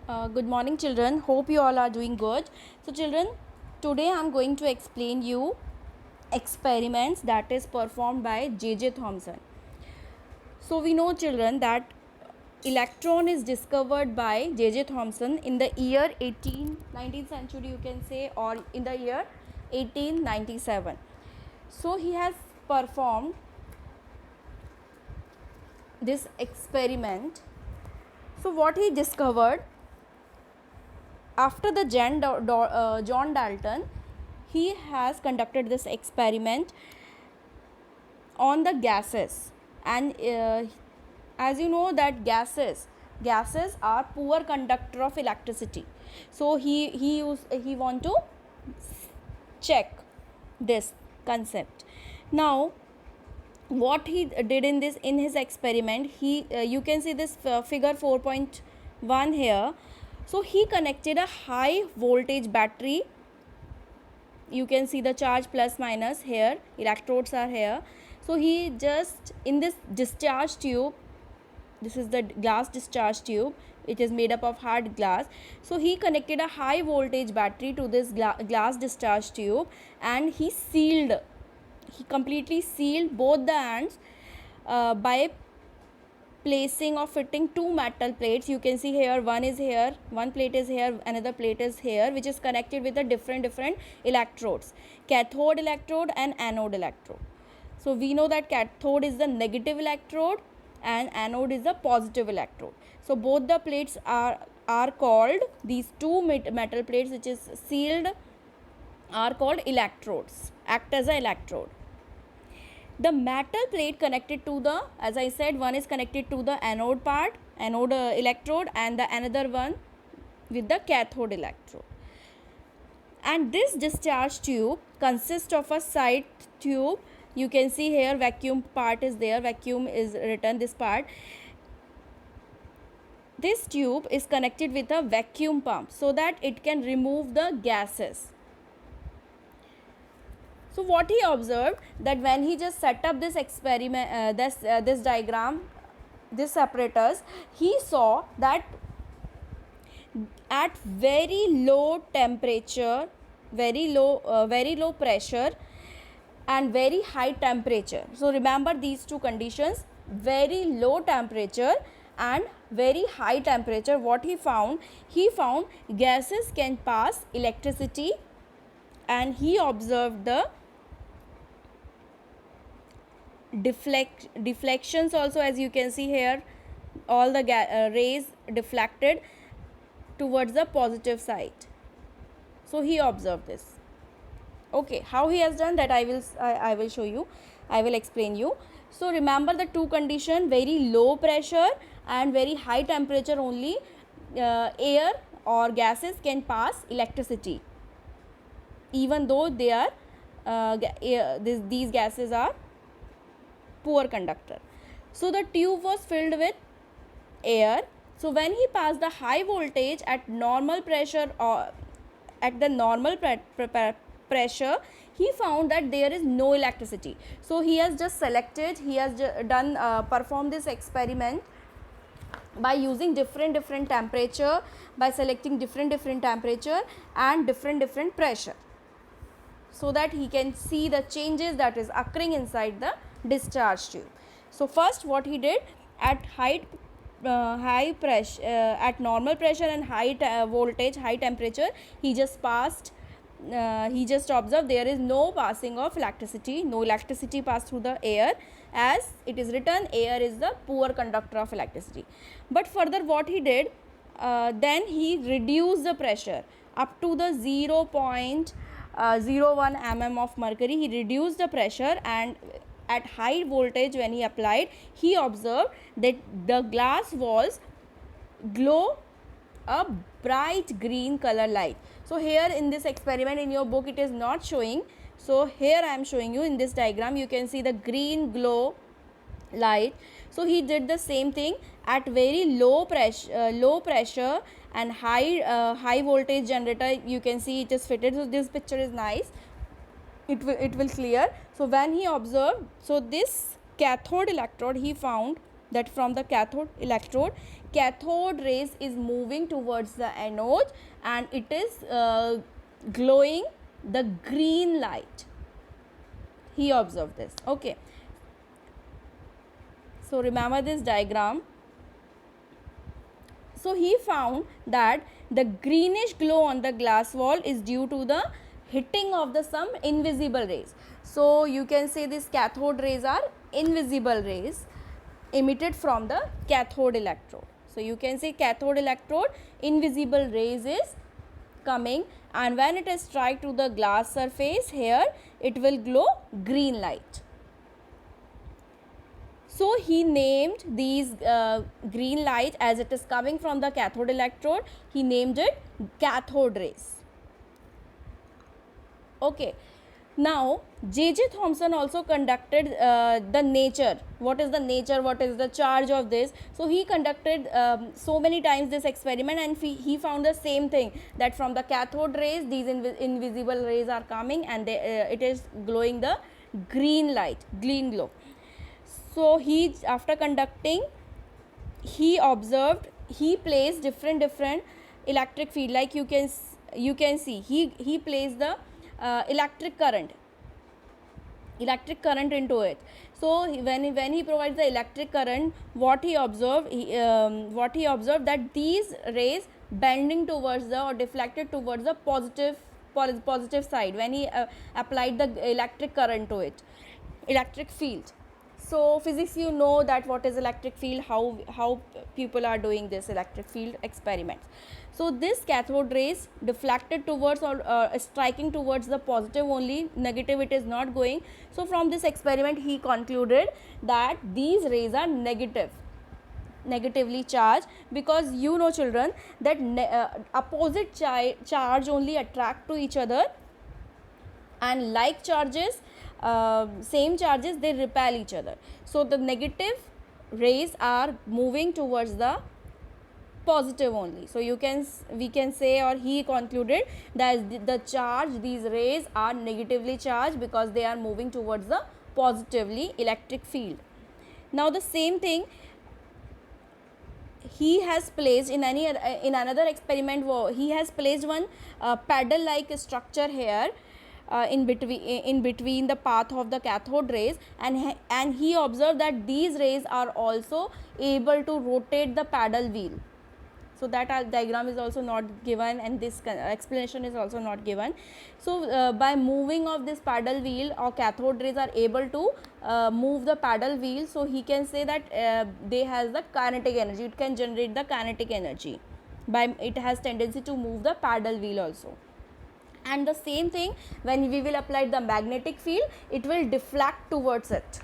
Good morning, children. Hope you all are doing good. So, children, today I am going to explain you experiments that is performed by J.J. Thomson. So, we know, children, that electron is discovered by J.J. Thomson in the year 19th century, you can say, or in the year 1897. So, he has performed this experiment. So, what he discovered after the John Dalton, he has conducted this experiment on the gases, and as you know that gases are poor conductor of electricity. So he want to check this concept. Now what he did in his experiment, he you can see this figure 4.1 here. So he connected a high voltage battery. You can see the charge plus minus here, electrodes are here. So he just in this discharge tube, this is the glass discharge tube, it is made up of hard glass. So he connected a high voltage battery to this glass discharge tube, and he completely sealed both the ends by placing or fitting two metal plates. You can see here, one plate is here, another plate is here, which is connected with a different electrodes, cathode electrode and anode electrode. So we know that cathode is the negative electrode and anode is the positive electrode. So both the plates are called, these two metal plates which is sealed are called electrodes, act as an electrode. The metal plate connected to the, as I said, one is connected to the anode electrode, and the another one with the cathode electrode. And this discharge tube consists of a side tube. You can see here vacuum part is there, vacuum is written, this part. This tube is connected with a vacuum pump so that it can remove the gases. So what he observed, that when he just set up this experiment, this diagram, this apparatus, he saw that at very low temperature, very low pressure and very high temperature. So remember these two conditions, very low temperature and very high temperature. What he found gases can pass electricity, and he observed the deflections also. As you can see here, all the rays deflected towards the positive side. So he observed this. Okay, how he has done that I will show you, I will explain you. So remember the two condition, very low pressure and very high temperature only air or gases can pass electricity, even though they are these gases are poor conductor. So the tube was filled with air. So when he passed the high voltage at normal pressure, or at the normal pressure, he found that there is no electricity. So he has just selected, he has done performed this experiment by using different temperature, by selecting different temperature and different pressure, so that he can see the changes that is occurring inside the discharge tube. So first what he did, at high pressure, at normal pressure and high voltage, high temperature, he just observed there is no passing of electricity, no electricity passed through the air, as it is written, air is the poor conductor of electricity. But further what he did, then he reduced the pressure up to the 0.01 mm of mercury. He reduced the pressure, and at high voltage when he applied, he observed that the glass walls glow a bright green color light. So here in this experiment, in your book it is not showing, so here I am showing you in this diagram. You can see the green glow light. So he did the same thing at very low pressure and high voltage generator. You can see it is fitted. So this picture is nice, it will clear. So when he observed, so this cathode electrode, he found that from the cathode electrode cathode rays is moving towards the anode and it is glowing the green light. He observed this. Okay. So remember this diagram. So he found that the greenish glow on the glass wall is due to the hitting of the some invisible rays. So you can say these cathode rays are invisible rays emitted from the cathode electrode. So you can say cathode electrode, invisible rays is coming, and when it is strike to the glass surface here, it will glow green light. So he named these green light, as it is coming from the cathode electrode, he named it cathode rays. Okay. Now J.J. Thomson also conducted the nature. What is the nature? What is the charge of this? So he conducted so many times this experiment, and he found the same thing, that from the cathode rays these invisible rays are coming, and it is glowing the green light, green glow. So he, after conducting, he observed, he placed different electric field, like you can see he placed the electric current into it. So when he provides the electric current, what he observed that these rays bending towards the or deflected towards the positive side when he applied the electric current to it, electric field. So physics, you know that what is electric field, how people are doing this electric field experiments. So this cathode rays deflected towards or striking towards the positive only, negative it is not going. So from this experiment he concluded that these rays are negatively charged, because you know children that opposite charge only attract to each other, and like charges, same charges, they repel each other. So the negative rays are moving towards the positive only. So we can say, or he concluded that the charge, these rays are negatively charged because they are moving towards the positively electric field. Now the same thing he has placed in another experiment. He has placed one paddle like structure here in between the path of the cathode rays, and he observed that these rays are also able to rotate the paddle wheel. So that diagram is also not given, and this explanation is also not given. So by moving of this paddle wheel, or cathode rays are able to move the paddle wheel. So he can say that they has the kinetic energy, it can generate the kinetic energy, by it has tendency to move the paddle wheel also. And the same thing, when we will apply the magnetic field, it will deflect towards it.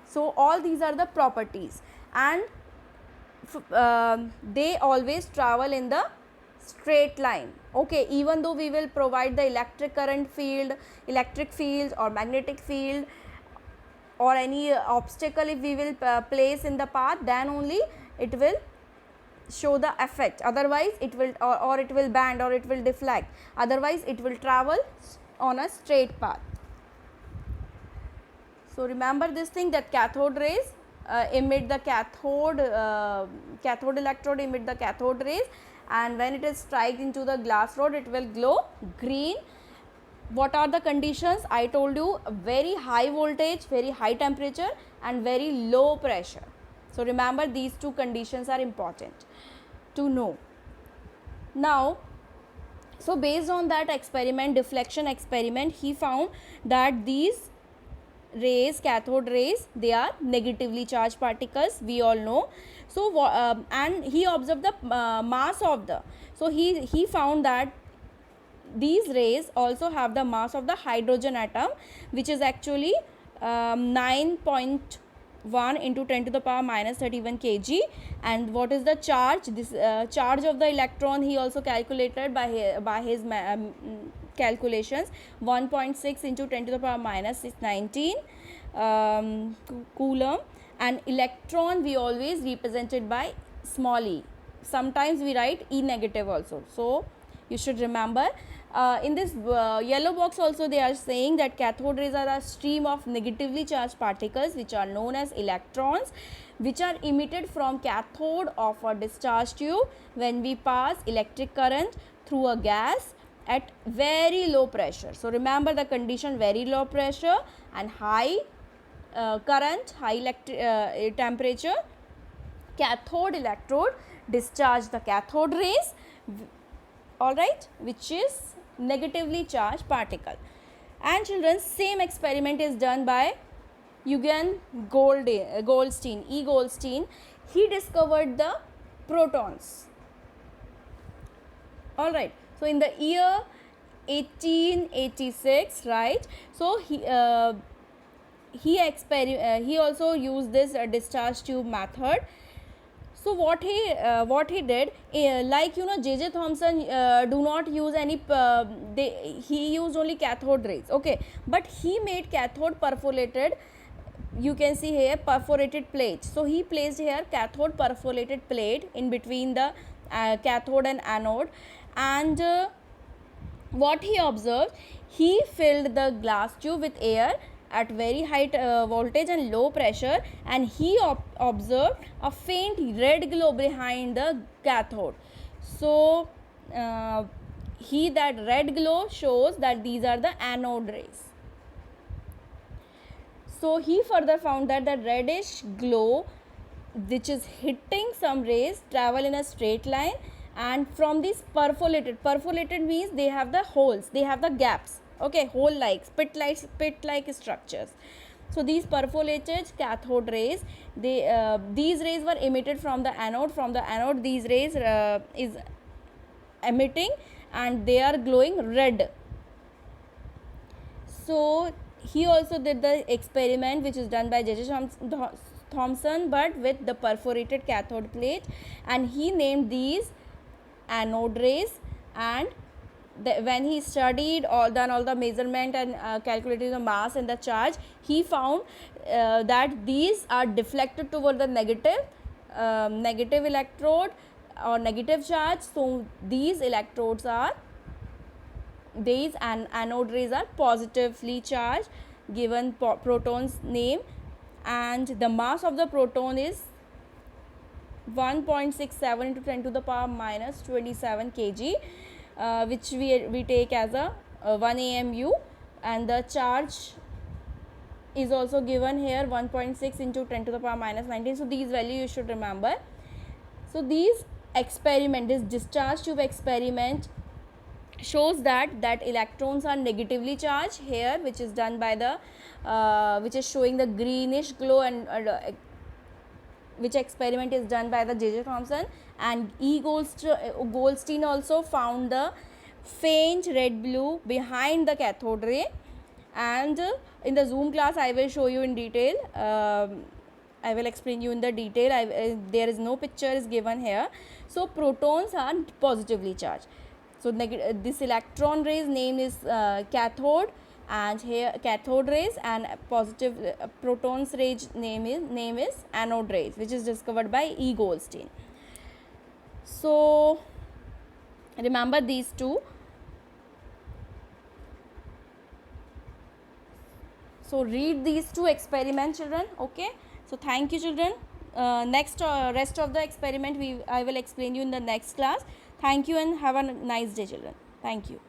So all these are the properties, and they always travel in the straight line. Okay, even though we will provide the electric field or magnetic field or any obstacle, if we will place in the path, then only it will show the effect. Otherwise it will or it will bend or it will deflect, otherwise it will travel on a straight path. So remember this thing, that cathode rays emit the cathode electrode emit the cathode rays, and when it is strike into the glass rod, it will glow green. What are the conditions? I told you, very high voltage, very high temperature, and very low pressure. So remember, these two conditions are important to know. Now, so based on that experiment, deflection experiment, he found that these rays, cathode rays, they are negatively charged particles, we all know. So and he observed the mass of the, so he found that these rays also have the mass of the hydrogen atom, which is actually 9.1 into 10 to the power minus 31 kg. And what is the charge? This charge of the electron he also calculated by his calculations, 1.6 into 10 to the power minus 19 coulomb. And electron we always represented by small e. Sometimes we write E negative also. So you should remember In this yellow box also they are saying that cathode rays are a stream of negatively charged particles which are known as electrons, which are emitted from cathode of a discharge tube when we pass electric current through a gas at very low pressure. So remember the condition: very low pressure and high current, high temperature. Cathode electrode discharge the cathode rays, all right, which is negatively charged particle. And children, same experiment is done by Eugen Goldstein, E. Goldstein. He discovered the protons. All right. So in the year 1886, right? So he also used this discharge tube method. So what he did, like J.J. Thomson do not use any, he used only cathode rays, okay, but he made cathode perforated, you can see here perforated plate. So he placed here cathode perforated plate in between the cathode and anode, and what he observed, he filled the glass tube with air at very high voltage and low pressure, and he observed a faint red glow behind the cathode. So that red glow shows that these are the anode rays. So he further found that the reddish glow which is hitting some rays travel in a straight line, and from these perforated means they have the holes, they have the gaps, okay, hole like spit like structures. So these perforated cathode rays, these rays were emitted from the anode. From the anode these rays is emitting and they are glowing red. So he also did the experiment which is done by J.J. Thomson, but with the perforated cathode plate, and he named these anode rays. And when he studied done all the measurement and calculated the mass and the charge, he found that these are deflected toward the negative electrode or negative charge. So these electrodes are, these anode rays are positively charged, given proton's name, and the mass of the proton is 1.67 into 10 to the power minus 27 kg, which we take as a 1 AMU, and the charge is also given here 1.6 into 10 to the power minus 19. So these values you should remember. So this discharge tube experiment shows that electrons are negatively charged here, which is done by the which is showing the greenish glow, and which experiment is done by the J.J. Thomson, and E. Goldstein also found the faint red blue behind the cathode ray. And in the Zoom class I will show you in detail, I will explain you in the detail. There is no picture is given here. So protons are positively charged. So this electron rays name is cathode, and here cathode rays, and positive protons rays name is anode rays, which is discovered by E. Goldstein. So remember these two. So read these two experiments, children, okay. So thank you, children. Next rest of the experiment I will explain you in the next class. Thank you and have a nice day, children. Thank you.